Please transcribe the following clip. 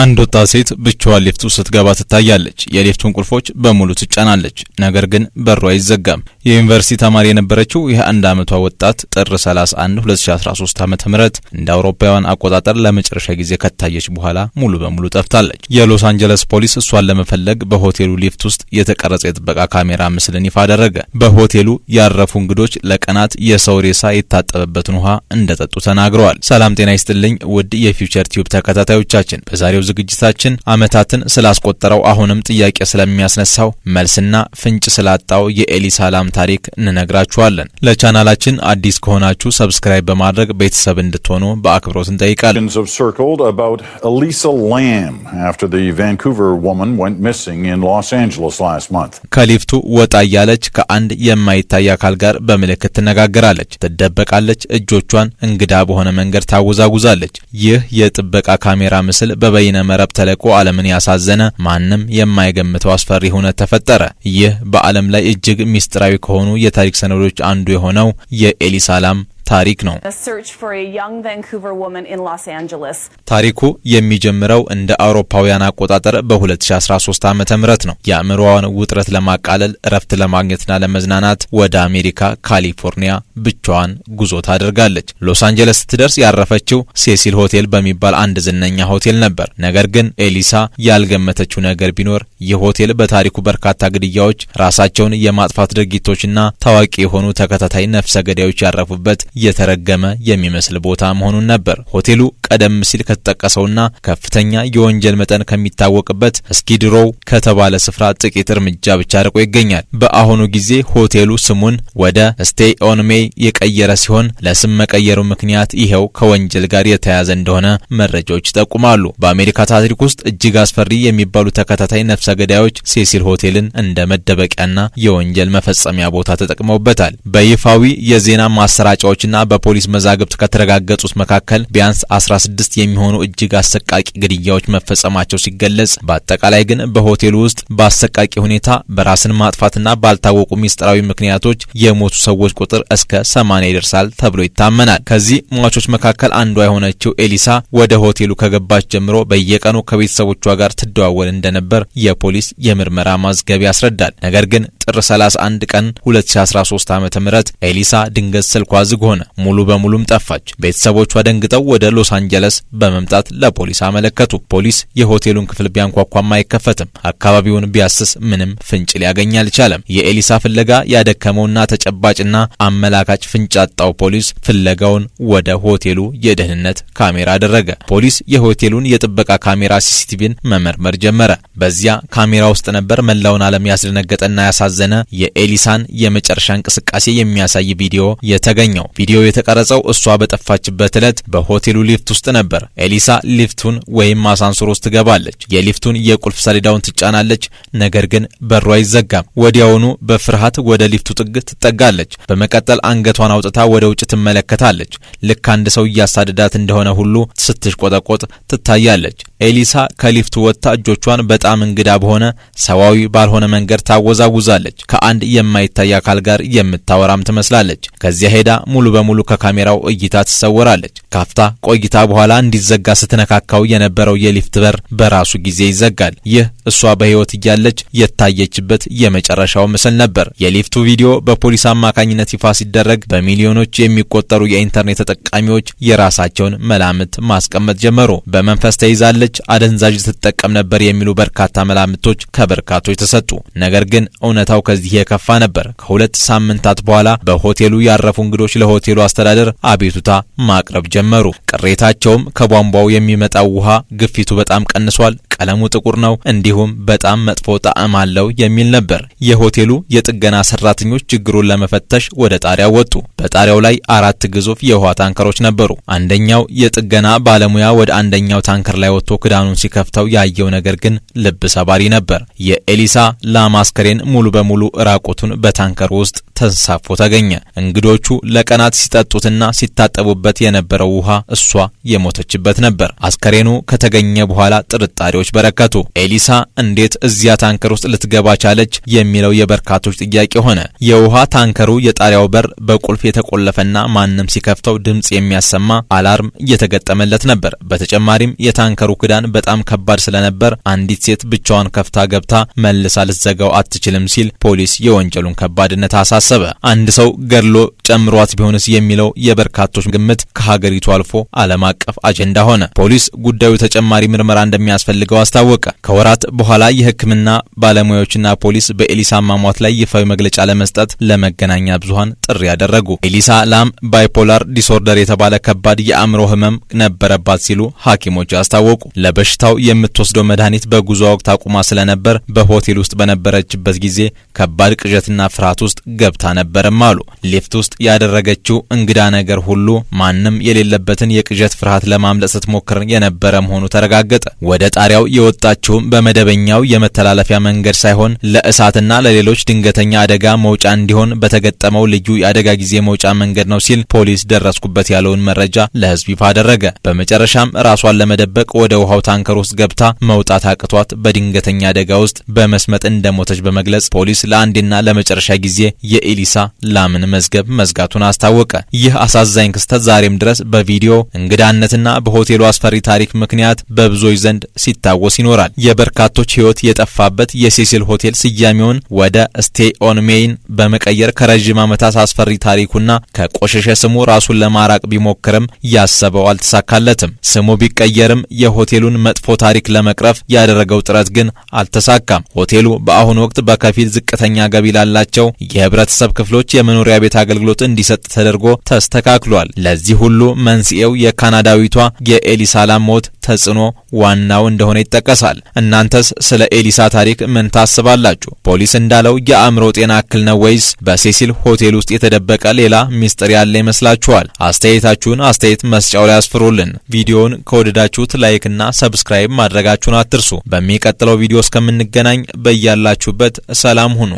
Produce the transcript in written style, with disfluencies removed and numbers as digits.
አንድ ወጣት ሴት ብቻዋን ሊፍት ውስጥ ስትገባ ትታያለች። የሊፍቱን ቁልፎች በሙሉ ትጫናለች፣ ነገር ግን በሩ አይዘጋም። የዩኒቨርሲቲ ተማሪ የነበረችው የ1 ዓመቷ ወጣት ጥር 31 2013 ዓ.ም እንደ አውሮፓውያን አቆጣጠር ለመጨረሻ ጊዜ ከታየች በኋላ ሙሉ በሙሉ ጠፍታለች። የሎስ አንጀለስ ፖሊስ እሷን ለመፈለግ በሆቴሉ ሊፍት ውስጥ የተቀረጸ የጥበቃ ካሜራ ምስልን ይፋ አደረገ። በሆቴሉ ያረፉ እንግዶች ለቀናት የሰው ሬሳ የታጠበበትን ውሃ እንደጠጡ ተናግረዋል። ሰላም ጤና ይስጥልኝ ውድ የፊውቸር ቲዩብ ተከታታዮቻችን፣ በዛሬው ዝግጅታችን አመታትን ስላስቆጠረው አሁንም ጥያቄ ስለሚያስነሳው መልስና ፍንጭ ስላጣው የኤሊሳ ላም ታሪክ እንነግራችኋለን። ለቻናላችን አዲስ ከሆናችሁ ሰብስክራይብ በማድረግ ቤተሰብ እንድትሆኑ በአክብሮት እንጠይቃለን። ከሊፍቱ ወጣ ያለች ከአንድ የማይታይ አካል ጋር በምልክት ትነጋገራለች፣ ትደበቃለች፣ እጆቿን እንግዳ በሆነ መንገድ ታወዛውዛለች። ይህ የጥበቃ ካሜራ ምስል በበይነ መረብ ተለቆ ዓለምን ያሳዘነ ማንም የማይገምተው አስፈሪ ሁነት ተፈጠረ። ይህ በዓለም ላይ እጅግ ሚስጥራዊ ከሆኑ የታሪክ ሰነዶች አንዱ የሆነው የኤሊሳ ላም ታሪክ ነው። ታሪኩ የሚጀምረው እንደ አውሮፓውያን አቆጣጠር በ2013 ዓመተ ምህረት ነው። የአእምሮዋን ውጥረት ለማቃለል እረፍት ለማግኘትና ለመዝናናት ወደ አሜሪካ ካሊፎርኒያ ብቻዋን ጉዞ ታደርጋለች። ሎስ አንጀለስ ስትደርስ ያረፈችው ሴሲል ሆቴል በሚባል አንድ ዝነኛ ሆቴል ነበር። ነገር ግን ኤሊሳ ያልገመተችው ነገር ቢኖር ይህ ሆቴል በታሪኩ በርካታ ግድያዎች፣ ራሳቸውን የማጥፋት ድርጊቶችና ታዋቂ የሆኑ ተከታታይ ነፍሰ ገዳዮች ያረፉበት የተረገመ የሚመስል ቦታ መሆኑን ነበር። ሆቴሉ ቀደም ሲል ከተጠቀሰውና ከፍተኛ የወንጀል መጠን ከሚታወቅበት ስኪድሮው ከተባለ ስፍራ ጥቂት እርምጃ ብቻ ርቆ ይገኛል። በአሁኑ ጊዜ ሆቴሉ ስሙን ወደ ስቴይ ኦን ሜይ የቀየረ ሲሆን ለስም መቀየሩ ምክንያት ይሄው ከወንጀል ጋር የተያያዘ እንደሆነ መረጃዎች ይጠቁማሉ። በአሜሪካ ታሪክ ውስጥ እጅግ አስፈሪ የሚባሉ ተከታታይ ነፍሰ ገዳዮች ሴሲል ሆቴልን እንደ መደበቂያና የወንጀል መፈጸሚያ ቦታ ተጠቅመውበታል። በይፋዊ የዜና ማሰራጫዎች እና በፖሊስ መዛግብት ከተረጋገጡት መካከል ቢያንስ 16 የሚሆኑ እጅግ አሰቃቂ ግድያዎች መፈጸማቸው ሲገለጽ፣ በአጠቃላይ ግን በሆቴሉ ውስጥ በአሰቃቂ ሁኔታ በራስን ማጥፋትና ባልታወቁ ሚስጥራዊ ምክንያቶች የሞቱ ሰዎች ቁጥር እስከ 80 ይደርሳል ተብሎ ይታመናል። ከዚህ ሟቾች መካከል አንዷ የሆነችው ኤሊሳ ወደ ሆቴሉ ከገባች ጀምሮ በየቀኑ ከቤተሰቦቿ ጋር ትደዋወል እንደነበር የፖሊስ የምርመራ ማዝገብ ያስረዳል። ነገር ግን ጥር 31 ቀን 2013 ዓ.ም ኤሊሳ ድንገት ስልኳ ዝግ ሆነ። ሙሉ በሙሉም ጠፋች። ቤተሰቦቿ ደንግጠው ወደ ሎስ አንጀለስ በመምጣት ለፖሊስ አመለከቱ። ፖሊስ የሆቴሉን ክፍል ቢያንኳኳም አይከፈትም። አካባቢውን ቢያስስ ምንም ፍንጭ ሊያገኝ አልቻለም። የኤሊሳ ፍለጋ ያደከመውና ተጨባጭና አመላካች ፍንጭ ያጣው ፖሊስ ፍለጋውን ወደ ሆቴሉ የደህንነት ካሜራ አደረገ። ፖሊስ የሆቴሉን የጥበቃ ካሜራ ሲሲቲቪን መመርመር ጀመረ። በዚያ ካሜራ ውስጥ ነበር መላውን ዓለም ያስደነገጠና ያሳዘነ የኤሊሳን የመጨረሻ እንቅስቃሴ የሚያሳይ ቪዲዮ የተገኘው። ቪዲዮ የተቀረጸው እሷ በጠፋችበት ዕለት በሆቴሉ ሊፍት ውስጥ ነበር። ኤሊሳ ሊፍቱን ወይም አሳንሰር ውስጥ ትገባለች። የሊፍቱን የቁልፍ ሰሌዳውን ትጫናለች፣ ነገር ግን በሩ አይዘጋም። ወዲያውኑ በፍርሃት ወደ ሊፍቱ ጥግ ትጠጋለች። በመቀጠል አንገቷን አውጥታ ወደ ውጭ ትመለከታለች። ልክ አንድ ሰው እያሳደዳት እንደሆነ ሁሉ ስትሽቆጠቆጥ ትታያለች። ኤሊሳ ከሊፍቱ ወጥታ እጆቿን በጣም እንግዳ በሆነ ሰዋዊ ባልሆነ መንገድ ታወዛውዛለች። ከአንድ የማይታይ አካል ጋር የምታወራም ትመስላለች። ከዚያ ሄዳ ሙሉ በሙሉ ከካሜራው እይታ ትሰወራለች። ካፍታ ቆይታ በኋላ እንዲዘጋ ስትነካካው የነበረው የሊፍት በር በራሱ ጊዜ ይዘጋል። ይህ እሷ በህይወት እያለች የታየችበት የመጨረሻው ምስል ነበር። የሊፍቱ ቪዲዮ በፖሊስ አማካኝነት ይፋ ሲደረግ በሚሊዮኖች የሚቆጠሩ የኢንተርኔት ተጠቃሚዎች የራሳቸውን መላምት ማስቀመጥ ጀመሩ። በመንፈስ ተይዛለች፣ አደንዛዥ ትጠቀም ነበር የሚሉ በርካታ መላምቶች ከበርካቶች ተሰጡ። ነገር ግን እውነታው ከዚህ የከፋ ነበር። ከ2 ሳምንታት በኋላ በሆቴሉ ያረፉ እንግዶች ለሆቴሉ አስተዳደር አቤቱታ ማቅረብ ጀመሩ። ቅሬታቸውም ከቧንቧው የሚመጣው ውሃ ግፊቱ በጣም ቀንሷል፣ ቀለሙ ጥቁር ነው፣ እንዲሁም በጣም መጥፎ ጣዕም አለው የሚል ነበር። የሆቴሉ የጥገና ሰራተኞች ችግሩን ለመፈተሽ ወደ ጣሪያው ወጡ። በጣሪያው ላይ 4 ግዙፍ የውሃ ታንከሮች ነበሩ። አንደኛው የጥገና ባለሙያ ወደ አንደኛው ታንከር ላይ ወጥቶ ክዳኑን ሲከፍተው ያየው ነገር ግን ልብ ሰባሪ ነበር። የኤሊሳ ላም አስከሬን ሙሉ በሙሉ ራቁቱን በታንከር ውስጥ ተንሳፎ ተገኘ። እንግዶቹ ለቀናት ሲጠጡትና ሲታጠቡበት የነበረው ውሃ እሷ የሞተችበት ነበር። አስከሬኑ ከተገኘ በኋላ ጥርጣሬዎች ጥያቄዎች በረከቱ። ኤሊሳ እንዴት እዚያ ታንከር ውስጥ ልትገባ ቻለች የሚለው የበርካቶች ጥያቄ ሆነ። የውሃ ታንከሩ የጣሪያው በር በቁልፍ የተቆለፈና ማንም ሲከፍተው ድምጽ የሚያሰማ አላርም እየተገጠመለት ነበር። በተጨማሪም የታንከሩ ክዳን በጣም ከባድ ስለነበር አንዲት ሴት ብቻዋን ከፍታ ገብታ መልሳ ልትዘጋው አትችልም ሲል ፖሊስ የወንጀሉን ከባድነት አሳሰበ። አንድ ሰው ገድሎ ጨምሯት ቢሆንስ የሚለው የበርካቶች ግምት ከሀገሪቱ አልፎ ዓለም አቀፍ አጀንዳ ሆነ። ፖሊስ ጉዳዩ ተጨማሪ ምርመራ እንደሚያስፈልገው አስታወቀ። ከወራት በኋላ የሕክምና ባለሙያዎችና ፖሊስ በኤሊሳ አሟሟት ላይ ይፋዊ መግለጫ ለመስጠት ለመገናኛ ብዙሃን ጥሪ ያደረጉ። ኤሊሳ ላም ባይፖላር ዲስኦርደር የተባለ ከባድ የአእምሮ ህመም ነበረባት ሲሉ ሐኪሞች አስታወቁ። ለበሽታው የምትወስደው መድኃኒት በጉዞ ወቅት አቁማ ስለነበር በሆቴል ውስጥ በነበረችበት ጊዜ ከባድ ቅዠትና ፍርሃት ውስጥ ገብታ ነበርም አሉ። ሊፍት ውስጥ ያደረገችው እንግዳ ነገር ሁሉ ማንም የሌለበትን የቅዠት ፍርሃት ለማምለጥ ስትሞክር የነበረ መሆኑ ተረጋገጠ። ወደ ጣሪያው የወጣችው በመደበኛው የመተላለፊያ መንገድ ሳይሆን ለእሳትና ለሌሎች ድንገተኛ አደጋ መውጫ እንዲሆን በተገጠመው ልዩ የአደጋ ጊዜ መውጫ መንገድ ነው ሲል ፖሊስ ደረስኩበት ያለውን መረጃ ለህዝብ ይፋ አደረገ። በመጨረሻም ራሷን ለመደበቅ ወደ ውሃው ታንከር ውስጥ ገብታ መውጣት አቅቷት በድንገተኛ አደጋ ውስጥ በመስመጥ እንደሞተች በመግለጽ ፖሊስ ለአንዴና ለመጨረሻ ጊዜ የኤሊሳ ላምን መዝገብ መዝጋቱን አስታወቀ። ይህ አሳዛኝ ክስተት ዛሬም ድረስ በቪዲዮ እንግዳነትና በሆቴሉ አስፈሪ ታሪክ ምክንያት በብዙዎች ዘንድ ሲታወስ ይኖራል። የበርካቶች ህይወት የጠፋበት የሴሲል ሆቴል ስያሜውን ወደ ስቴይ ኦን ሜይን በመቀየር ከረጅም ዓመታት አስፈሪ ታሪኩና ከቆሸሸ ስሙ ራሱን ለማራቅ ቢሞክርም ያሰበው አልተሳካለትም። ስሙ ቢቀየርም የሆቴሉን መጥፎ ታሪክ ለመቅረፍ ያደረገው ጥረት ግን አልተሳካም። ሆቴሉ በአሁኑ ወቅት በከፊል ዝቅተኛ ገቢ ላላቸው የህብረተሰብ ክፍሎች የመኖሪያ ቤት አገልግሎት እንዲሰጥ ተደርጎ ተስተካክሏል። ለዚህ ሁሉ መንስኤው የካናዳዊቷ የኤሊሳ ላም ሞት ተጽዕኖ ዋናው እንደሆነ ይጠቀሳል። እናንተስ ስለ ኤሊሳ ታሪክ ምን ታስባላችሁ? ፖሊስ እንዳለው የአእምሮ ጤና እክል ነው ወይስ በሴሲል ሆቴል ውስጥ የተደበቀ ሌላ ሚስጥር ያለ ይመስላችኋል? አስተያየታችሁን አስተያየት መስጫው ላይ አስፍሩልን። ቪዲዮውን ከወደዳችሁት ላይክና ሰብስክራይብ ማድረጋችሁን አትርሱ። በሚቀጥለው ቪዲዮ እስከምንገናኝ በያላችሁበት ሰላም ሁኑ።